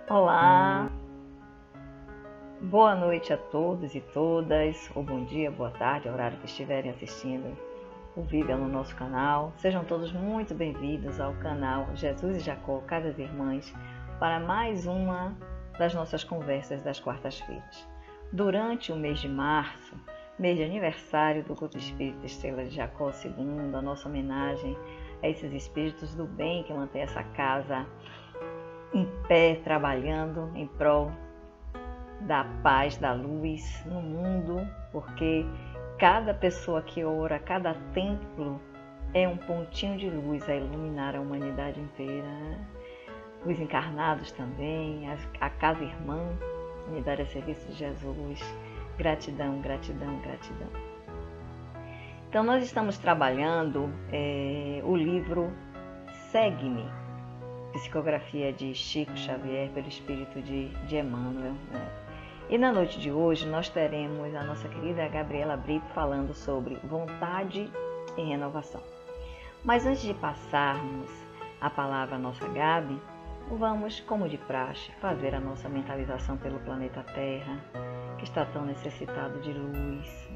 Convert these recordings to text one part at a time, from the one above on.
Olá, boa noite a todos e todas, ou bom dia, boa tarde, ao horário que estiverem assistindo o vídeo no nosso canal. Sejam todos muito bem-vindos ao canal Jesus e Jacó, Casas Irmãs, para mais uma das nossas conversas das quartas-feiras. Durante o mês de março, mês de aniversário do Grupo Espírita Estrela de Jacó II, a nossa homenagem a esses espíritos do bem que mantêm essa casa em pé, trabalhando em prol da paz, da luz no mundo, porque cada pessoa que ora, cada templo é um pontinho de luz a iluminar a humanidade inteira, Os encarnados também, a Casa Irmã, Unidade a Serviço de Jesus. Gratidão, gratidão, gratidão. Então, nós estamos trabalhando o livro Segue-me, psicografia de Chico Xavier pelo espírito de Emmanuel. E na noite de hoje nós teremos a nossa querida Gabriela Brito falando sobre vontade e renovação. Mas antes de passarmos a palavra à nossa Gabi, vamos, como de praxe, fazer a nossa mentalização pelo planeta Terra, que está tão necessitado de luz,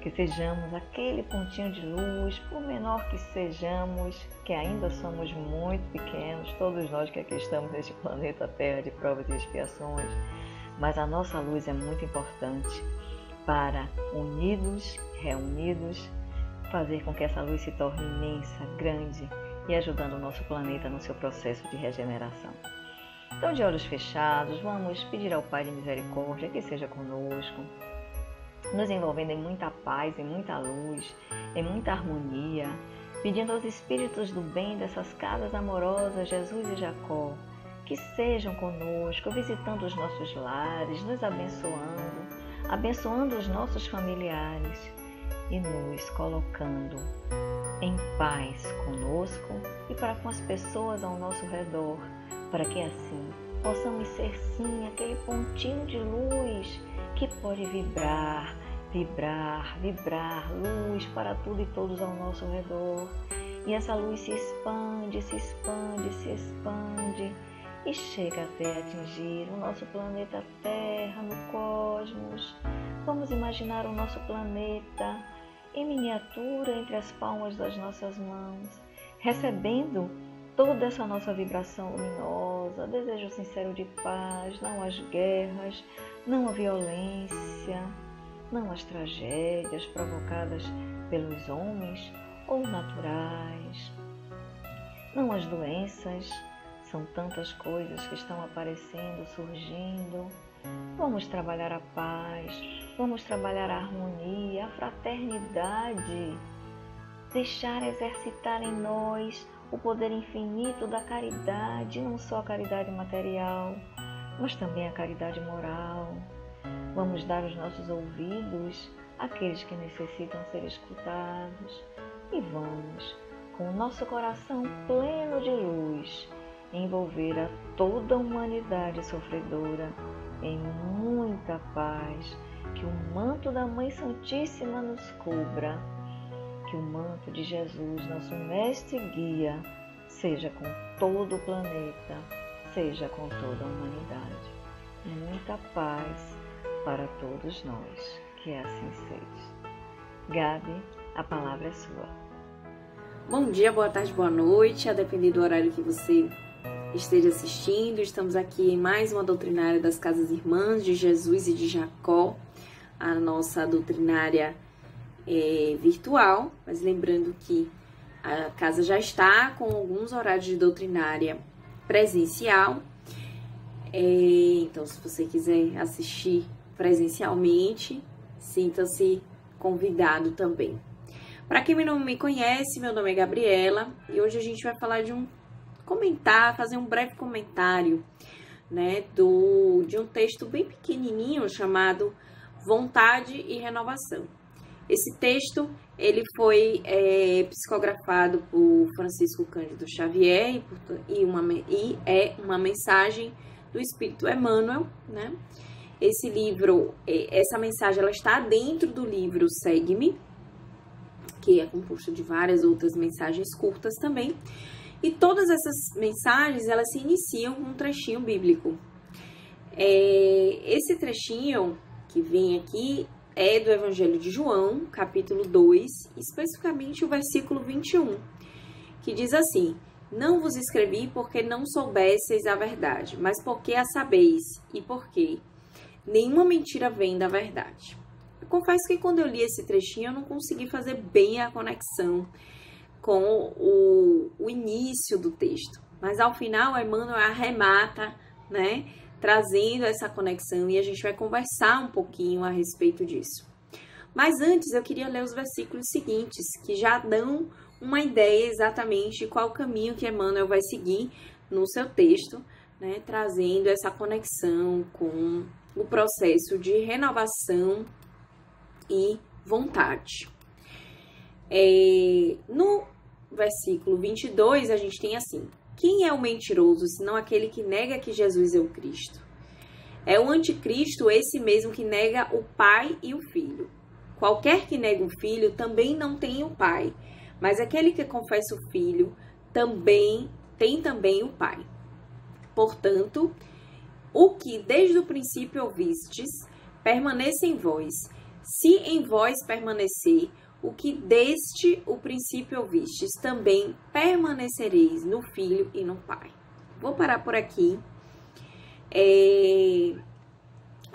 Que sejamos aquele pontinho de luz, por menor que sejamos, que ainda somos muito pequenos, todos nós que aqui estamos neste planeta Terra de provas e expiações, mas a nossa luz é muito importante para, unidos, reunidos, fazer com que essa luz se torne imensa, grande e ajudando o nosso planeta no seu processo de regeneração. Então, de olhos fechados, vamos pedir ao Pai de Misericórdia que seja conosco, nos envolvendo em muita paz, em muita luz, em muita harmonia, pedindo aos espíritos do bem dessas casas amorosas, Jesus e Jacó, que sejam conosco, visitando os nossos lares, nos abençoando os nossos familiares e nos colocando em paz conosco e para com as pessoas ao nosso redor, para que assim possamos ser sim aquele pontinho de luz que pode vibrar, luz para tudo e todos ao nosso redor. E essa luz se expande e chega até atingir o nosso planeta Terra, no cosmos. Vamos imaginar o nosso planeta em miniatura entre as palmas das nossas mãos, recebendo toda essa nossa vibração luminosa, desejo sincero de paz, não às guerras, não à violência, não às tragédias provocadas pelos homens ou naturais, não às doenças. São tantas coisas que estão aparecendo, surgindo. Vamos trabalhar a paz, vamos trabalhar a harmonia, a fraternidade, deixar exercitar em nós o poder infinito da caridade, não só a caridade material, mas também a caridade moral. Vamos dar os nossos ouvidos àqueles que necessitam ser escutados e vamos, com o nosso coração pleno de luz, envolver a toda a humanidade sofredora em muita paz, que o manto da Mãe Santíssima nos cubra, que o manto de Jesus, nosso mestre e guia, seja com todo o planeta, seja com toda a humanidade. Muita paz para todos nós, que assim seja. Gabi, a palavra é sua. Bom dia, boa tarde, boa noite, a depender do horário que você esteja assistindo. Estamos aqui em mais uma doutrinária das Casas Irmãs de Jesus e de Jacó, a nossa doutrinária virtual, mas lembrando que a casa já está com alguns horários de doutrinária presencial, então se você quiser assistir presencialmente, sinta-se convidado também. Para quem não me conhece, meu nome é Gabriela e hoje a gente vai falar fazer um breve comentário, de um texto bem pequenininho chamado Vontade e Renovação. Esse texto ele foi psicografado por Francisco Cândido Xavier e é uma mensagem do Espírito Emmanuel, Esse livro, essa mensagem, ela está dentro do livro Segue-me, que é composto de várias outras mensagens curtas também. E todas essas mensagens, elas se iniciam com um trechinho bíblico. Esse trechinho que vem aqui é do Evangelho de João, capítulo 2, especificamente o versículo 21, que diz assim: não vos escrevi porque não soubesseis a verdade, mas porque a sabeis, e porque nenhuma mentira vem da verdade. Eu confesso que quando eu li esse trechinho, eu não consegui fazer bem a conexão com o início do texto. Mas ao final, Emmanuel arremata, né, trazendo essa conexão, e a gente vai conversar um pouquinho a respeito disso. Mas antes, eu queria ler os versículos seguintes, que já dão uma ideia exatamente de qual caminho que Emmanuel vai seguir no seu texto, né, trazendo essa conexão com o processo de renovação e vontade. No versículo 22, a gente tem assim: quem é o mentiroso, senão aquele que nega que Jesus é o Cristo? É o anticristo, esse mesmo que nega o Pai e o Filho. Qualquer que nega o Filho também não tem o Pai, mas aquele que confessa o Filho também tem o Pai. Portanto, o que desde o princípio ouvistes, permaneça em vós. Se em vós permanecer o que desde o princípio ouvistes, também permanecereis no Filho e no Pai. Vou parar por aqui,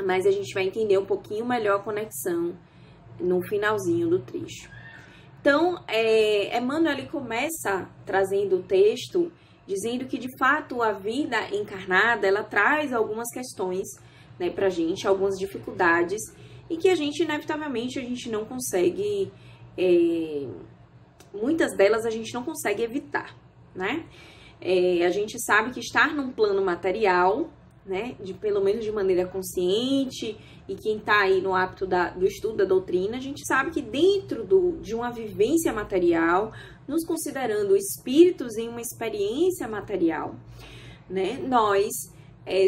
mas a gente vai entender um pouquinho melhor a conexão no finalzinho do trecho. Então, Emmanuel ele começa trazendo o texto, dizendo que, de fato, a vida encarnada, ela traz algumas questões, né, pra gente, algumas dificuldades, e que a gente, inevitavelmente, a gente não consegue, muitas delas a gente não consegue evitar, né? A gente sabe que estar num plano material, né, pelo menos de maneira consciente, e quem está aí no hábito do estudo da doutrina, a gente sabe que dentro de uma vivência material, nos considerando espíritos em uma experiência material, né, nós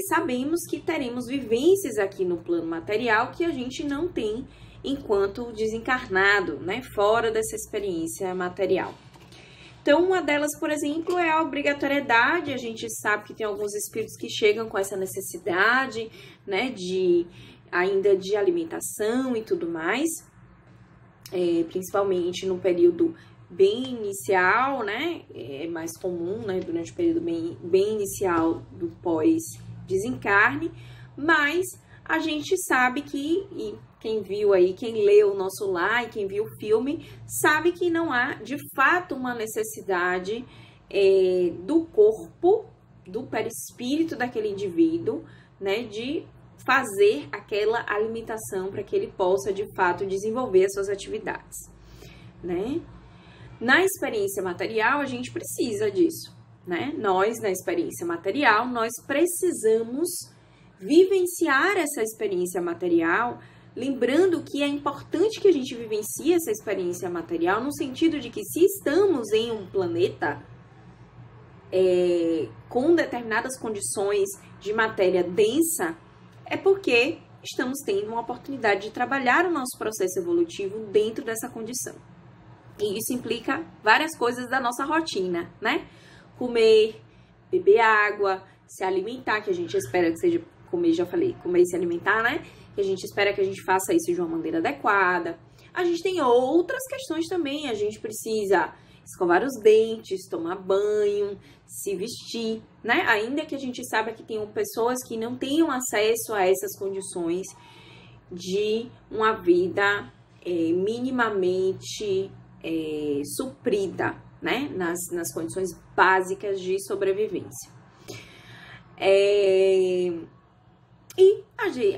sabemos que teremos vivências aqui no plano material que a gente não tem enquanto desencarnado, né, fora dessa experiência material. Então, uma delas, por exemplo, é a obrigatoriedade. A gente sabe que tem alguns espíritos que chegam com essa necessidade, né, ainda de alimentação e tudo mais, principalmente no período bem inicial, né, é mais comum, né, durante o período bem inicial do pós-desencarne, mas a gente sabe que, e quem viu aí, quem leu o nosso lar e quem viu o filme, sabe que não há, de fato, uma necessidade do corpo, do perispírito daquele indivíduo, né, de fazer aquela alimentação para que ele possa, de fato, desenvolver as suas atividades, né? Na experiência material, a gente precisa disso, né? Nós, na experiência material, nós precisamos vivenciar essa experiência material, lembrando que é importante que a gente vivencie essa experiência material no sentido de que se estamos em um planeta com determinadas condições de matéria densa, é porque estamos tendo uma oportunidade de trabalhar o nosso processo evolutivo dentro dessa condição. E isso implica várias coisas da nossa rotina, né? Comer, beber água, se alimentar, que a gente espera que seja comer, já falei, comer e se alimentar, né? Que a gente espera que a gente faça isso de uma maneira adequada. A gente tem outras questões também, a gente precisa escovar os dentes, tomar banho, se vestir, né? Ainda que a gente saiba que tem pessoas que não tenham acesso a essas condições de uma vida minimamente suprida, né? Nas condições básicas de sobrevivência. E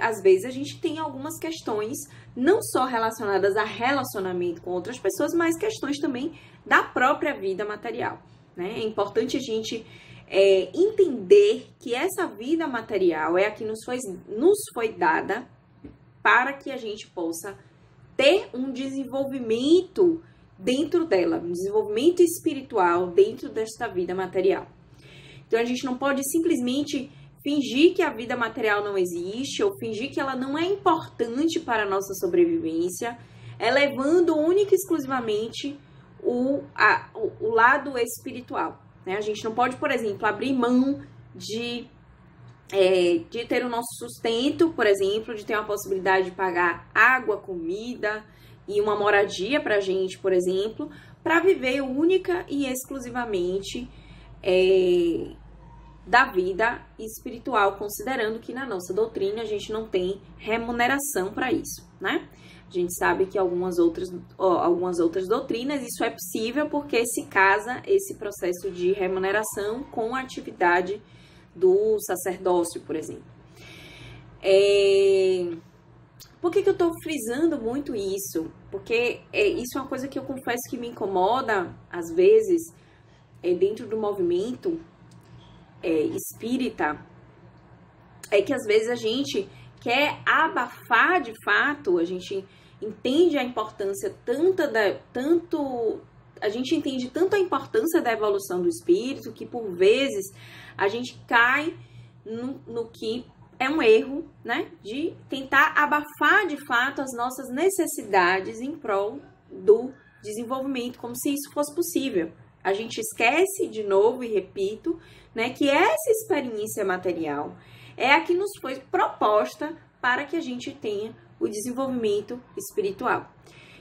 às vezes a gente tem algumas questões não só relacionadas a relacionamento com outras pessoas, mas questões também da própria vida material, né? É importante a gente entender que essa vida material é a que nos foi dada para que a gente possa ter um desenvolvimento dentro dela, um desenvolvimento espiritual dentro desta vida material. Então a gente não pode simplesmente fingir que a vida material não existe ou fingir que ela não é importante para a nossa sobrevivência, elevando única e exclusivamente o lado espiritual, né? A gente não pode, por exemplo, abrir mão de ter o nosso sustento, por exemplo, de ter uma possibilidade de pagar água, comida e uma moradia pra gente, por exemplo, para viver única e exclusivamente da vida espiritual, considerando que na nossa doutrina a gente não tem remuneração para isso, né? A gente sabe que algumas outras doutrinas isso é possível porque se casa esse processo de remuneração com a atividade do sacerdócio, por exemplo. Por que eu estou frisando muito isso? Porque isso é uma coisa que eu confesso que me incomoda, às vezes, dentro do movimento espírita, é que às vezes a gente quer abafar de fato, a gente entende a importância a gente entende tanto a importância da evolução do espírito, que por vezes a gente cai no que é um erro, né? De tentar abafar de fato as nossas necessidades em prol do desenvolvimento, como se isso fosse possível. A gente esquece, de novo, e repito, né, que essa experiência material é a que nos foi proposta para que a gente tenha o desenvolvimento espiritual.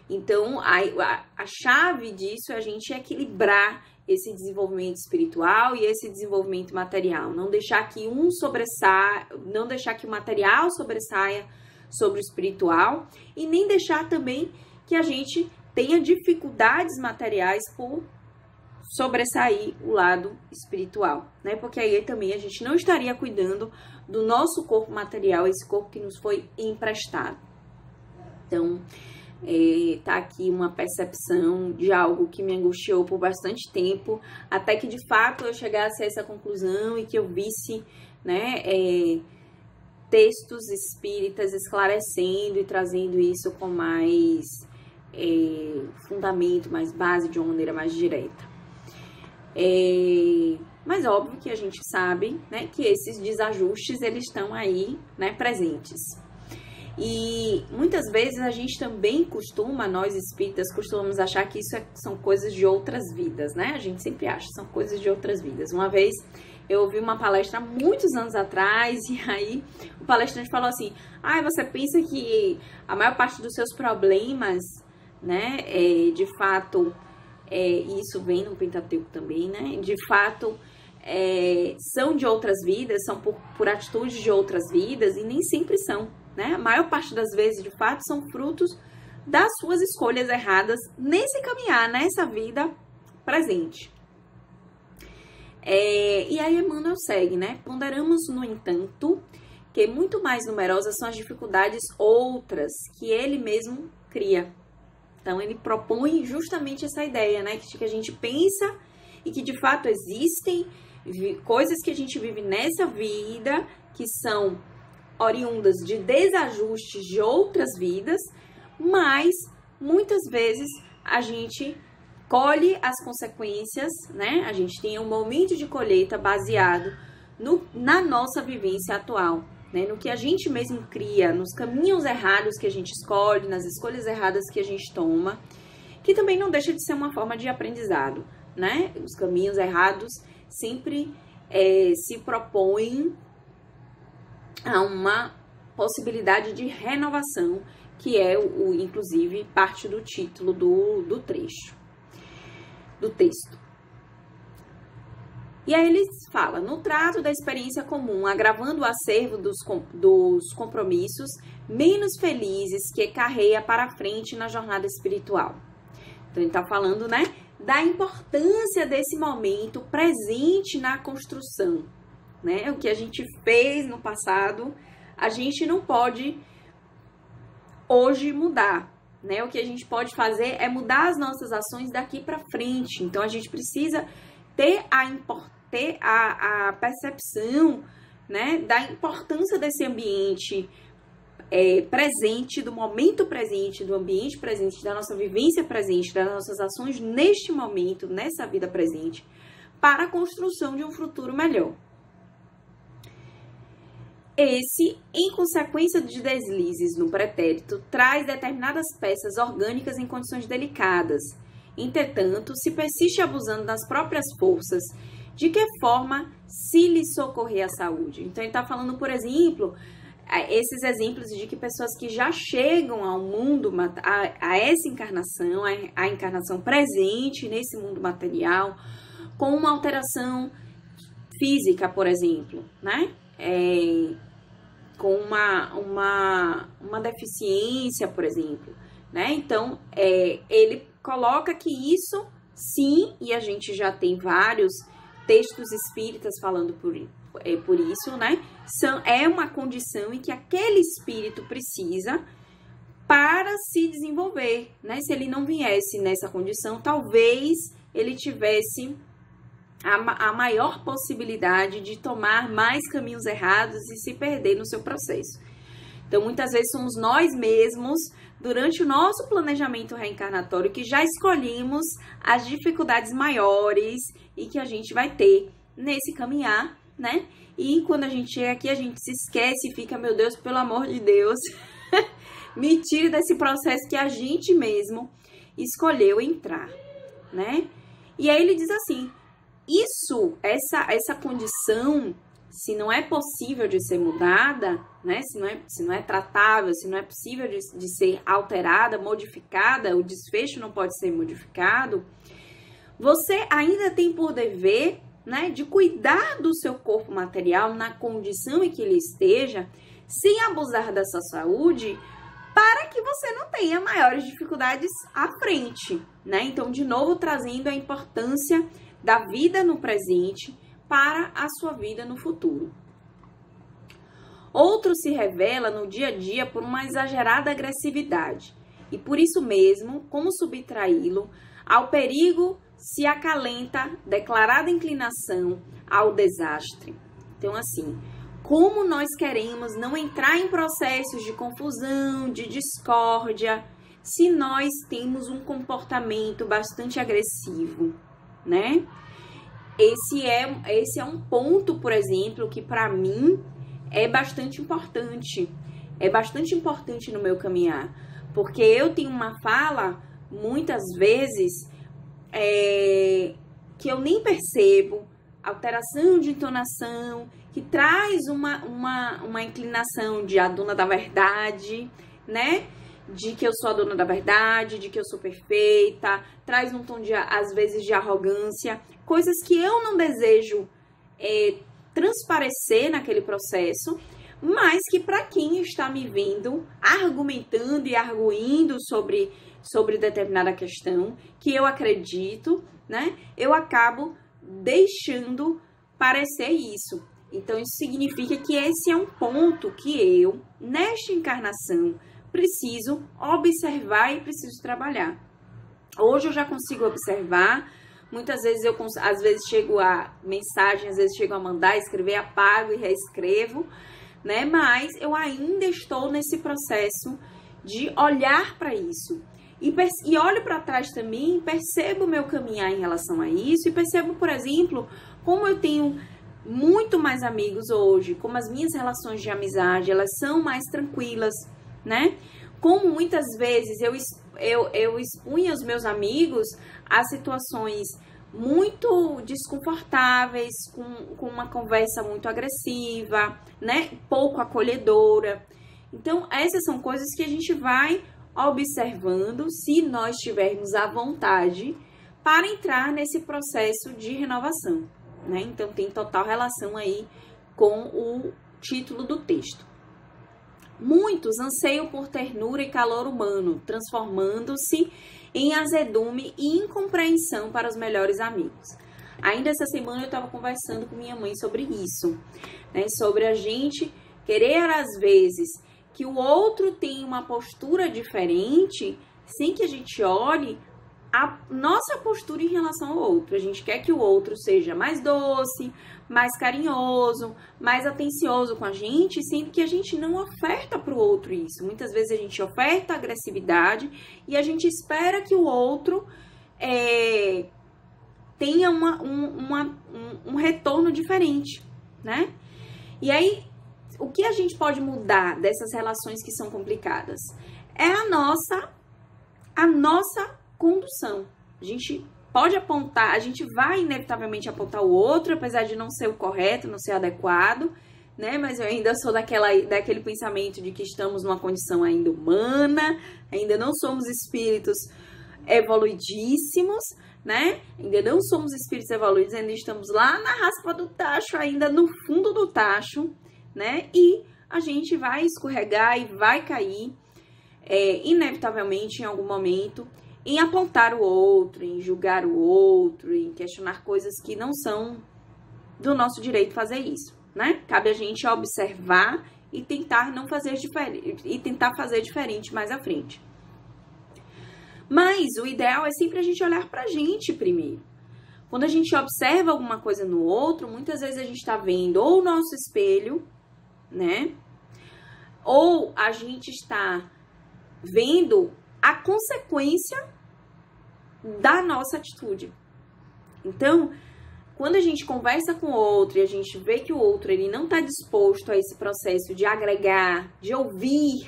Então, a chave disso é a gente equilibrar esse desenvolvimento espiritual e esse desenvolvimento material. Não deixar que não deixar que o material sobressaia sobre o espiritual e nem deixar também que a gente tenha dificuldades materiais por sobressair o lado espiritual, né? Porque aí também a gente não estaria cuidando do nosso corpo material, esse corpo que nos foi emprestado. Então, tá aqui uma percepção de algo que me angustiou por bastante tempo, até que de fato eu chegasse a essa conclusão e que eu visse, né, textos espíritas esclarecendo e trazendo isso com mais fundamento, mais base, de uma maneira mais direta. Mas óbvio que a gente sabe, né, que esses desajustes eles estão aí, né, presentes. E muitas vezes a gente também nós espíritas costumamos achar que isso são coisas de outras vidas, né? A gente sempre acha que são coisas de outras vidas. Uma vez eu ouvi uma palestra há muitos anos atrás e aí o palestrante falou assim: você pensa que a maior parte dos seus problemas, né, de fato, isso vem no Pentateuco também, né? De fato, são de outras vidas, são por atitudes de outras vidas, e nem sempre são, né? A maior parte das vezes, de fato, são frutos das suas escolhas erradas nesse caminhar, nessa vida presente. E aí Emmanuel segue, né? Ponderamos, no entanto, que muito mais numerosas são as dificuldades outras que ele mesmo cria. Então, ele propõe justamente essa ideia, né? Que a gente pensa e que, de fato, existem coisas que a gente vive nessa vida que são oriundas de desajustes de outras vidas, mas, muitas vezes, a gente colhe as consequências, né? A gente tem um momento de colheita baseado na nossa vivência atual, né? No que a gente mesmo cria, nos caminhos errados que a gente escolhe, nas escolhas erradas que a gente toma, que também não deixa de ser uma forma de aprendizado, né? Os caminhos errados sempre se propõem a uma possibilidade de renovação, que é inclusive parte do título do trecho, do texto. E aí ele fala: no trato da experiência comum, agravando o acervo dos compromissos menos felizes que carreia para frente na jornada espiritual. Então ele está falando, né, da importância desse momento presente na construção, né? O que a gente fez no passado, a gente não pode hoje mudar, né? O que a gente pode fazer é mudar as nossas ações daqui para frente. Então a gente precisa ter a percepção, né, da importância desse ambiente presente, do momento presente, do ambiente presente, da nossa vivência presente, das nossas ações neste momento, nessa vida presente, para a construção de um futuro melhor. Esse, em consequência de deslizes no pretérito, traz determinadas peças orgânicas em condições delicadas Entretanto, se persiste abusando das próprias forças, de que forma se lhe socorrer à saúde? Então, ele está falando, por exemplo, esses exemplos de que pessoas que já chegam ao mundo, a essa encarnação, a encarnação presente nesse mundo material, com uma alteração física, por exemplo, né? Com uma deficiência, por exemplo, né? Então, ele coloca que isso, sim, e a gente já tem vários textos espíritas falando por isso, né? É uma condição em que aquele espírito precisa para se desenvolver, né? Se ele não viesse nessa condição, talvez ele tivesse a maior possibilidade de tomar mais caminhos errados e se perder no seu processo. Então, muitas vezes somos nós mesmos, durante o nosso planejamento reencarnatório, que já escolhemos as dificuldades maiores e que a gente vai ter nesse caminhar, né? E quando a gente chega aqui, a gente se esquece e fica, meu Deus, pelo amor de Deus, me tire desse processo que a gente mesmo escolheu entrar, né? E aí ele diz assim, essa condição, se não é possível de ser mudada, né? Se não é tratável, se não é possível de ser alterada, modificada, o desfecho não pode ser modificado, você ainda tem por dever, né, de cuidar do seu corpo material na condição em que ele esteja, sem abusar da sua saúde, para que você não tenha maiores dificuldades à frente, né? Então, de novo, trazendo a importância da vida no presente para a sua vida no futuro. Outro se revela no dia a dia por uma exagerada agressividade, e por isso mesmo, como subtraí-lo ao perigo, se acalenta declarada inclinação ao desastre. Então, assim, como nós queremos não entrar em processos de confusão, de discórdia, se nós temos um comportamento bastante agressivo, né? Esse é um ponto, por exemplo, que para mim é bastante importante. É bastante importante no meu caminhar, porque eu tenho uma fala, muitas vezes, que eu nem percebo, alteração de entonação, que traz uma inclinação de a dona da verdade, né? De que eu sou a dona da verdade, de que eu sou perfeita, traz um tom, às vezes, de arrogância, coisas que eu não desejo transparecer naquele processo, mas que para quem está me vendo argumentando e arguindo sobre determinada questão, que eu acredito, né, eu acabo deixando parecer isso. Então, isso significa que esse é um ponto que eu, nesta encarnação, preciso observar e preciso trabalhar. Hoje eu já consigo observar, muitas vezes às vezes chego a mensagem, às vezes chego a mandar, escrever, apago e reescrevo, né? Mas eu ainda estou nesse processo de olhar para isso. E olho para trás também, percebo o meu caminhar em relação a isso e percebo, por exemplo, como eu tenho muito mais amigos hoje, como as minhas relações de amizade, elas são mais tranquilas, né? Como muitas vezes eu expunha os meus amigos a situações muito desconfortáveis, com uma conversa muito agressiva, né? Pouco acolhedora. Então, essas são coisas que a gente vai observando se nós tivermos a vontade para entrar nesse processo de renovação, né? Então, tem total relação aí com o título do texto. Muitos anseiam por ternura e calor humano, transformando-se em azedume e incompreensão para os melhores amigos. Ainda essa semana eu estava conversando com minha mãe sobre isso, né? Sobre a gente querer, às vezes, que o outro tenha uma postura diferente, sem que a gente olhe a nossa postura em relação ao outro. A gente quer que o outro seja mais doce, mais carinhoso, mais atencioso com a gente, sendo que a gente não oferta para o outro isso. Muitas vezes a gente oferta agressividade e a gente espera que o outro tenha um retorno diferente, né? E aí, o que a gente pode mudar dessas relações que são complicadas? É a nossa condução. A gente pode apontar, a gente vai inevitavelmente apontar o outro, apesar de não ser o correto, não ser adequado, né? Mas eu ainda sou daquele pensamento de que estamos numa condição ainda humana, ainda não somos espíritos evoluidíssimos, né? Ainda não somos espíritos evoluídos, ainda estamos lá na raspa do tacho, ainda no fundo do tacho, né? E a gente vai escorregar e vai cair, inevitavelmente, em algum momento, em apontar o outro, em julgar o outro, em questionar coisas que não são do nosso direito fazer isso, né? Cabe a gente observar e tentar não fazer diferente, e tentar fazer diferente mais à frente. Mas o ideal é sempre a gente olhar pra gente primeiro. Quando a gente observa alguma coisa no outro, muitas vezes a gente tá vendo ou o nosso espelho, né? Ou a gente está vendo a consequência da nossa atitude. Então, quando a gente conversa com o outro e a gente vê que o outro ele não está disposto a esse processo de agregar, de ouvir,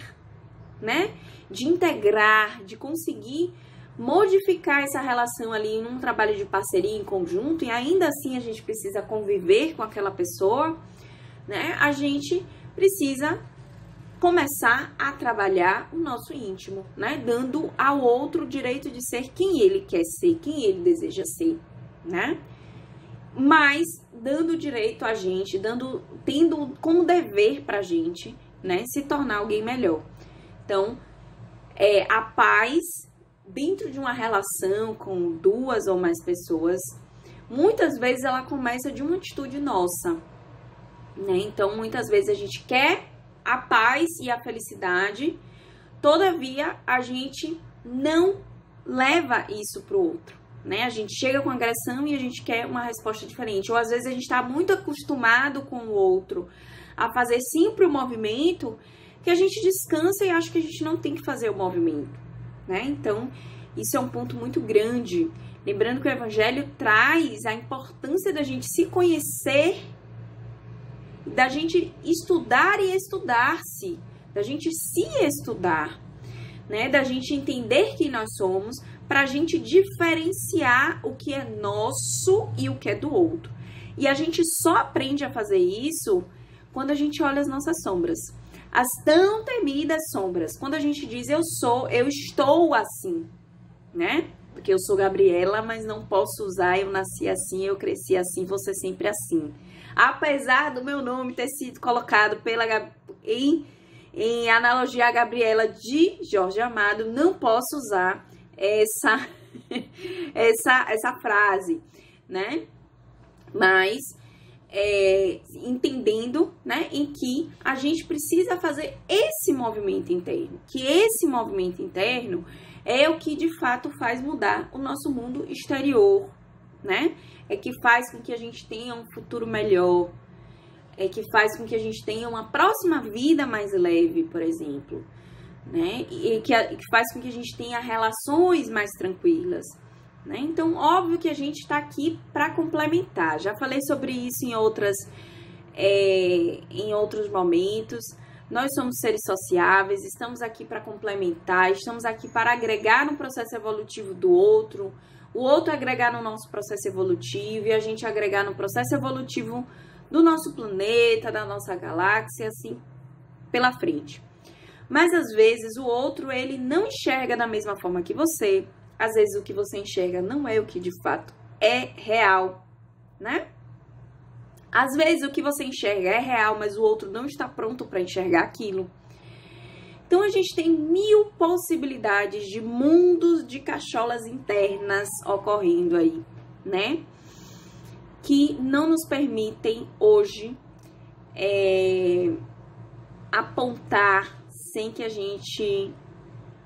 né? De integrar, de conseguir modificar essa relação ali num trabalho de parceria em conjunto, e ainda assim a gente precisa conviver com aquela pessoa, né? A gente precisa começar a trabalhar o nosso íntimo, né? Dando ao outro o direito de ser quem ele quer ser, quem ele deseja ser, né? Mas dando direito a gente, tendo como dever pra gente, né? Se tornar alguém melhor. Então, a paz dentro de uma relação com duas ou mais pessoas, muitas vezes ela começa de uma atitude nossa, né? Então, muitas vezes a gente quer a paz e a felicidade, todavia a gente não leva isso pro outro, né? A gente chega com agressão e a gente quer uma resposta diferente. Ou às vezes a gente está muito acostumado com o outro a fazer sempre o movimento que a gente descansa e acha que a gente não tem que fazer o movimento, né? Então, isso é um ponto muito grande. Lembrando que o Evangelho traz a importância da gente se conhecer, da gente estudar e estudar-se, da gente se estudar, né? Da gente entender quem nós somos, para a gente diferenciar o que é nosso e o que é do outro. E a gente só aprende a fazer isso quando a gente olha as nossas sombras. As tão temidas sombras. Quando a gente diz eu estou assim, né? Porque eu sou Gabriela, mas não posso usar eu nasci assim, eu cresci assim, vou ser sempre assim. Apesar do meu nome ter sido colocado em analogia a Gabriela de Jorge Amado, não posso usar essa frase, né? Mas entendendo, né, em que a gente precisa fazer esse movimento interno, que esse movimento interno é o que de fato faz mudar o nosso mundo exterior, né? É que faz com que a gente tenha um futuro melhor, é que faz com que a gente tenha uma próxima vida mais leve, por exemplo, né? E que faz com que a gente tenha relações mais tranquilas, né? Então, óbvio que a gente está aqui para complementar. Já falei sobre isso em outros momentos. Nós somos seres sociáveis, estamos aqui para complementar, estamos aqui para agregar no processo evolutivo do outro, o outro agregar no nosso processo evolutivo e a gente agregar no processo evolutivo do nosso planeta, da nossa galáxia, assim, pela frente. Mas, às vezes, o outro, ele não enxerga da mesma forma que você. Às vezes, o que você enxerga não é o que, de fato, é real, né? Às vezes, o que você enxerga é real, mas o outro não está pronto para enxergar aquilo. Então, a gente tem 1000 possibilidades de mundos de cacholas internas ocorrendo aí, né? Que não nos permitem, hoje, apontar sem que a gente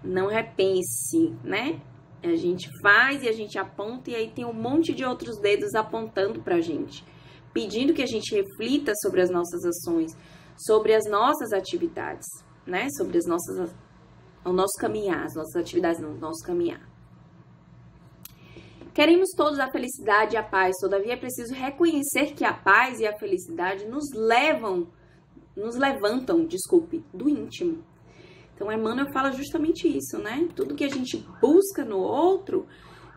não repense, né? A gente faz e a gente aponta e aí tem um monte de outros dedos apontando pra gente, pedindo que a gente reflita sobre as nossas ações, sobre as nossas atividades, né? Sobre o nosso caminhar, as nossas atividades, não, o nosso caminhar. Queremos todos a felicidade e a paz, todavia é preciso reconhecer que a paz e a felicidade nos levantam, do íntimo. Então, Emmanuel fala justamente isso, né? Tudo que a gente busca no outro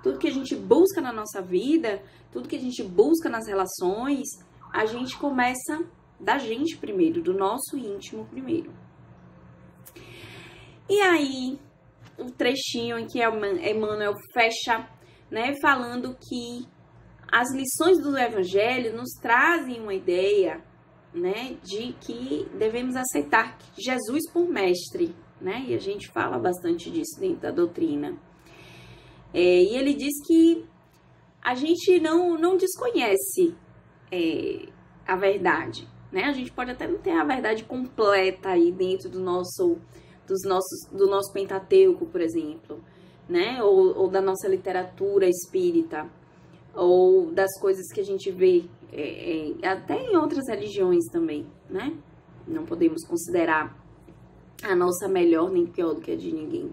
tudo que a gente busca na nossa vida, tudo que a gente busca nas relações, a gente começa da gente primeiro, do nosso íntimo primeiro. E aí, o trechinho em que Emmanuel fecha, né, falando que as lições do Evangelho nos trazem uma ideia, né, de que devemos aceitar Jesus por mestre, né, e a gente fala bastante disso dentro da doutrina. E ele diz que a gente não desconhece a verdade, né, a gente pode até não ter a verdade completa aí dentro do nosso Pentateuco, por exemplo, né, ou da nossa literatura espírita, ou das coisas que a gente vê até em outras religiões também, né? Não podemos considerar a nossa melhor nem pior do que a de ninguém.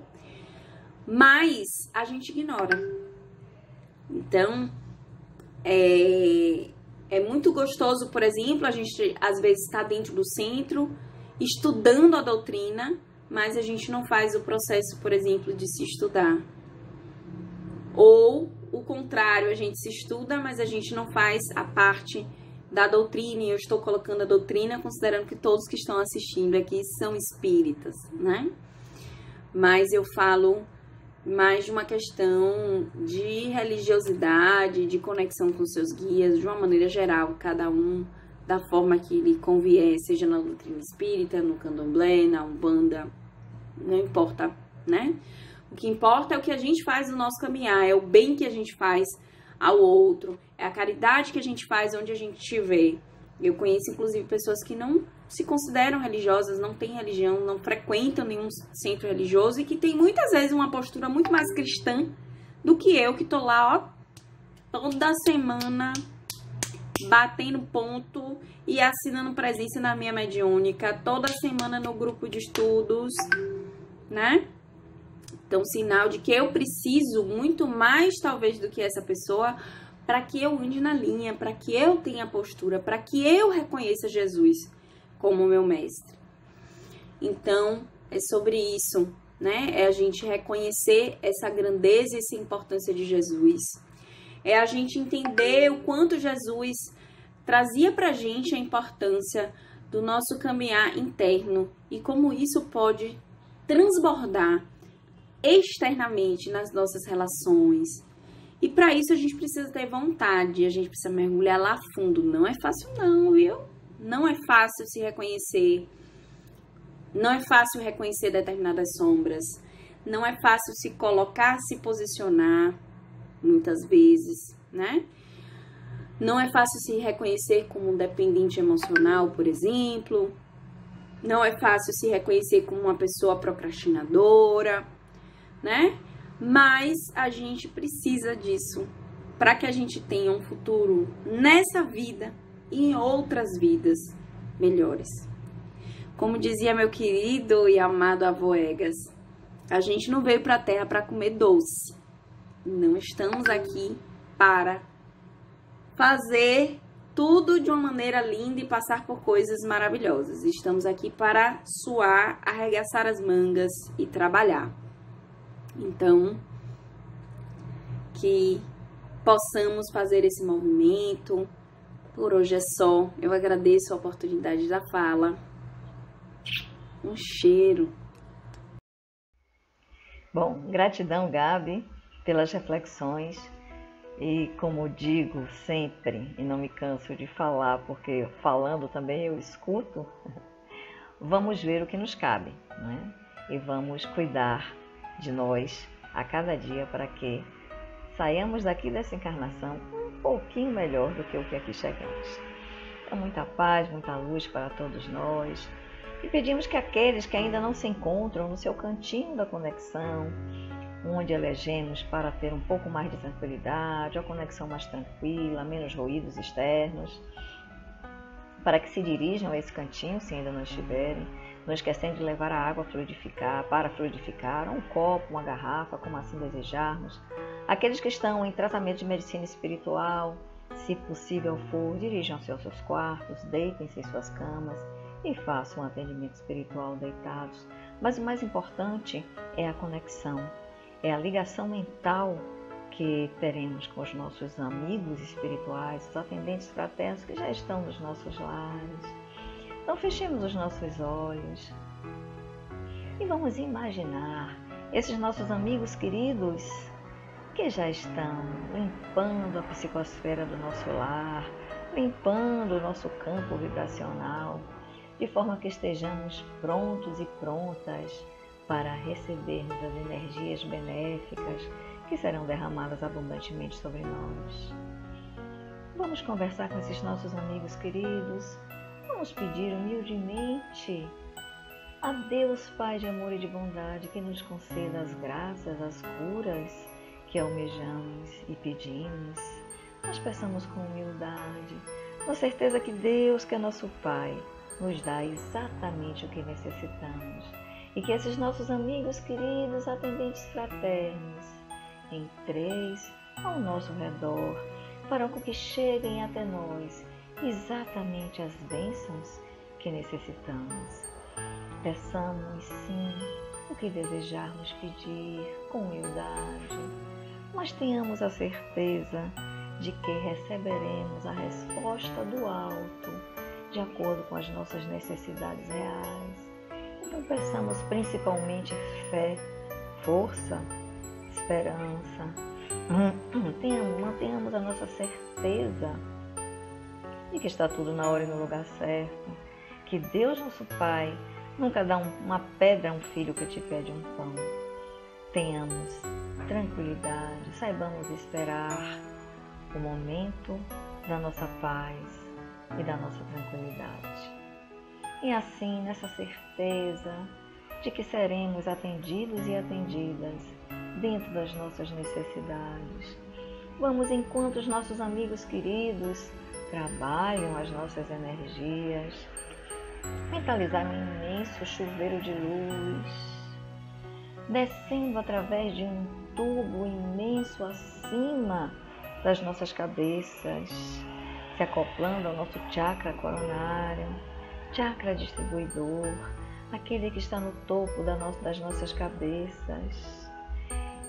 Mas a gente ignora. Então, é muito gostoso, por exemplo, a gente às vezes está dentro do centro, estudando a doutrina, mas a gente não faz o processo, por exemplo, de se estudar. Ou o contrário, a gente se estuda, mas a gente não faz a parte da doutrina, e eu estou colocando a doutrina considerando que todos que estão assistindo aqui são espíritas, né? Mas eu falo mais de uma questão de religiosidade, de conexão com seus guias, de uma maneira geral, cada um da forma que lhe convier, seja na doutrina espírita, no candomblé, na umbanda, não importa, né? O que importa é o que a gente faz no nosso caminhar, é o bem que a gente faz ao outro, é a caridade que a gente faz onde a gente estiver. Eu conheço, inclusive, pessoas que não se consideram religiosas, não têm religião, não frequentam nenhum centro religioso e que têm muitas vezes uma postura muito mais cristã do que eu, que tô lá, ó, toda semana batendo ponto e assinando presença na minha mediúnica, toda semana no grupo de estudos, né? Então, sinal de que eu preciso muito mais, talvez, do que essa pessoa para que eu ande na linha, para que eu tenha postura, para que eu reconheça Jesus como meu mestre. Então, é sobre isso, né? É a gente reconhecer essa grandeza e essa importância de Jesus. É a gente entender o quanto Jesus trazia pra gente a importância do nosso caminhar interno e como isso pode transbordar externamente nas nossas relações. E para isso a gente precisa ter vontade, a gente precisa mergulhar lá fundo. Não é fácil não, viu? Não é fácil se reconhecer. Não é fácil reconhecer determinadas sombras. Não é fácil se colocar, se posicionar, muitas vezes, né? Não é fácil se reconhecer como um dependente emocional, por exemplo. Não é fácil se reconhecer como uma pessoa procrastinadora, né? Mas a gente precisa disso para que a gente tenha um futuro nessa vida e em outras vidas melhores. Como dizia meu querido e amado avô Egas, a gente não veio para a Terra para comer doce. Não estamos aqui para fazer tudo de uma maneira linda e passar por coisas maravilhosas. Estamos aqui para suar, arregaçar as mangas e trabalhar. Então, que possamos fazer esse movimento. Por hoje é só. Eu agradeço a oportunidade da fala. Um cheiro. Bom, gratidão, Gabi, pelas reflexões. E como digo sempre, e não me canso de falar, porque falando também eu escuto, vamos ver o que nos cabe, né? E vamos cuidar de nós a cada dia para que saiamos daqui dessa encarnação um pouquinho melhor do que o que aqui chegamos. Então, muita paz, muita luz para todos nós. E pedimos que aqueles que ainda não se encontram no seu cantinho da conexão, onde elegemos para ter um pouco mais de tranquilidade, uma conexão mais tranquila, menos ruídos externos, para que se dirijam a esse cantinho, se ainda não estiverem, não esquecendo de levar a água para fluidificar, um copo, uma garrafa, como assim desejarmos. Aqueles que estão em tratamento de medicina espiritual, se possível for, dirijam-se aos seus quartos, deitem-se em suas camas e façam um atendimento espiritual deitados. Mas o mais importante é a conexão, é a ligação mental que teremos com os nossos amigos espirituais, os atendentes fraternos que já estão nos nossos lares. Então fechemos os nossos olhos e vamos imaginar esses nossos amigos queridos que já estão limpando a psicosfera do nosso lar, limpando o nosso campo vibracional, de forma que estejamos prontos e prontas para recebermos as energias benéficas que serão derramadas abundantemente sobre nós. Vamos conversar com esses nossos amigos queridos, vamos pedir humildemente a Deus Pai de amor e de bondade que nos conceda as graças, as curas que almejamos e pedimos. Nós peçamos com humildade, com certeza que Deus, que é nosso Pai, nos dá exatamente o que necessitamos e que esses nossos amigos queridos, atendentes fraternos, em três ao nosso redor, farão com que cheguem até nós exatamente as bênçãos que necessitamos. Peçamos sim o que desejarmos pedir com humildade, mas tenhamos a certeza de que receberemos a resposta do alto, de acordo com as nossas necessidades reais. Então peçamos principalmente fé, força, esperança. Mantenhamos a nossa certeza de que está tudo na hora e no lugar certo, que Deus, nosso Pai, nunca dá uma pedra a um filho que te pede um pão. Tenhamos tranquilidade, saibamos esperar o momento da nossa paz e da nossa tranquilidade. E assim, nessa certeza de que seremos atendidos e atendidas dentro das nossas necessidades, vamos, enquanto os nossos amigos queridos trabalham as nossas energias, mentalizar um imenso chuveiro de luz, descendo através de um tubo imenso acima das nossas cabeças, se acoplando ao nosso chakra coronário, chakra distribuidor, aquele que está no topo das nossas cabeças.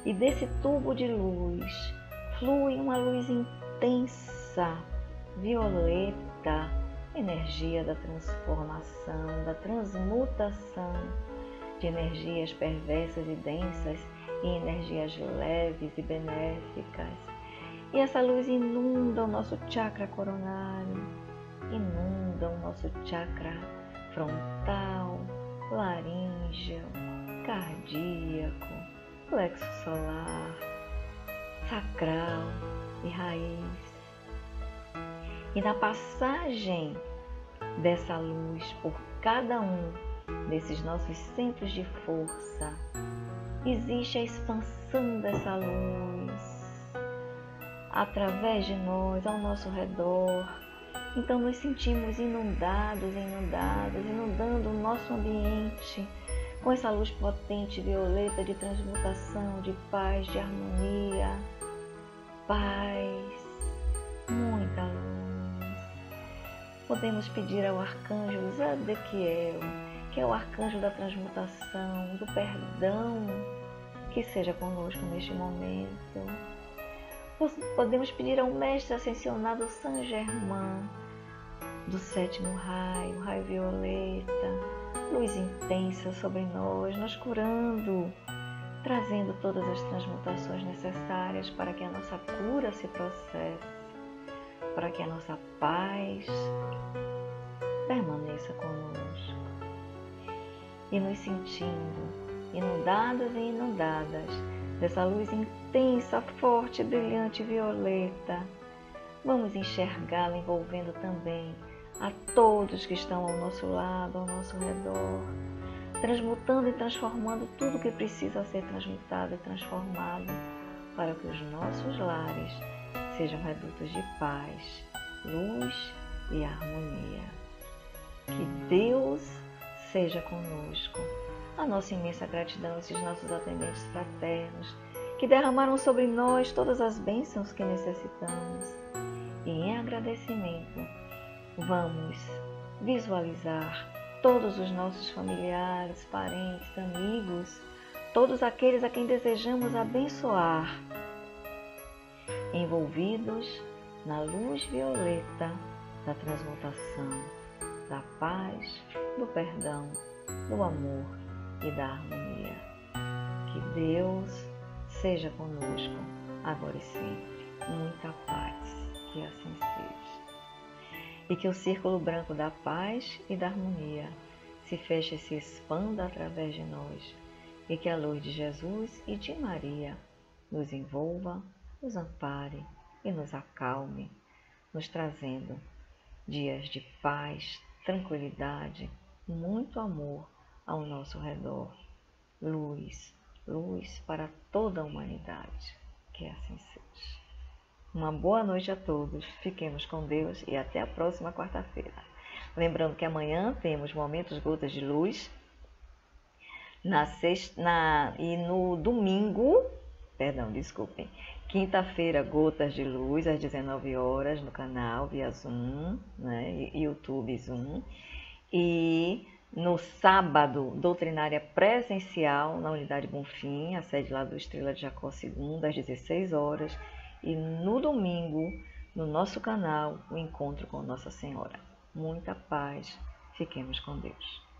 E desse tubo de luz flui uma luz intensa, violeta, energia da transformação, da transmutação de energias perversas e densas em energias leves e benéficas. E essa luz inunda o nosso chakra coronário, inunda o nosso chakra frontal, laríngeo, cardíaco, plexo solar, sacral e raiz. E na passagem dessa luz por cada um desses nossos centros de força, existe a expansão dessa luz através de nós, ao nosso redor. Então nos sentimos inundando o nosso ambiente com essa luz potente, violeta, de transmutação, de paz, de harmonia, paz, muita luz. Podemos pedir ao arcanjo Zadkiel, que é o arcanjo da transmutação, do perdão, que seja conosco neste momento. Podemos pedir ao mestre ascensionado Saint Germain, do sétimo raio, raio violeta, luz intensa sobre nós, nos curando, trazendo todas as transmutações necessárias para que a nossa cura se processe, para que a nossa paz permaneça conosco. E nos sentindo inundados e inundadas dessa luz intensa, forte, brilhante, violeta, vamos enxergá-la envolvendo também a todos que estão ao nosso lado, ao nosso redor, transmutando e transformando tudo que precisa ser transmutado e transformado para que os nossos lares sejam redutos de paz, luz e harmonia. Que Deus seja conosco. A nossa imensa gratidão a esses nossos atendentes fraternos que derramaram sobre nós todas as bênçãos que necessitamos. E em agradecimento, vamos visualizar todos os nossos familiares, parentes, amigos, todos aqueles a quem desejamos abençoar, envolvidos na luz violeta da transmutação, da paz, do perdão, do amor e da harmonia. Que Deus seja conosco, agora e sempre. Muita paz, que assim seja. E que o círculo branco da paz e da harmonia se feche e se expanda através de nós, e que a luz de Jesus e de Maria nos envolva, nos ampare e nos acalme, nos trazendo dias de paz, tranquilidade, muito amor ao nosso redor. Luz, luz para toda a humanidade. Que assim seja. Uma boa noite a todos. Fiquemos com Deus e até a próxima quarta-feira. Lembrando que amanhã temos Momentos Gotas de Luz. E no domingo, quinta-feira, Gotas de Luz, às 19 horas, no canal, via Zoom, né, YouTube Zoom. E no sábado, doutrinária presencial, na Unidade Bonfim, a sede lá do Estrela de Jacó II, às 16 horas. E no domingo, no nosso canal, o encontro com Nossa Senhora. Muita paz. Fiquemos com Deus.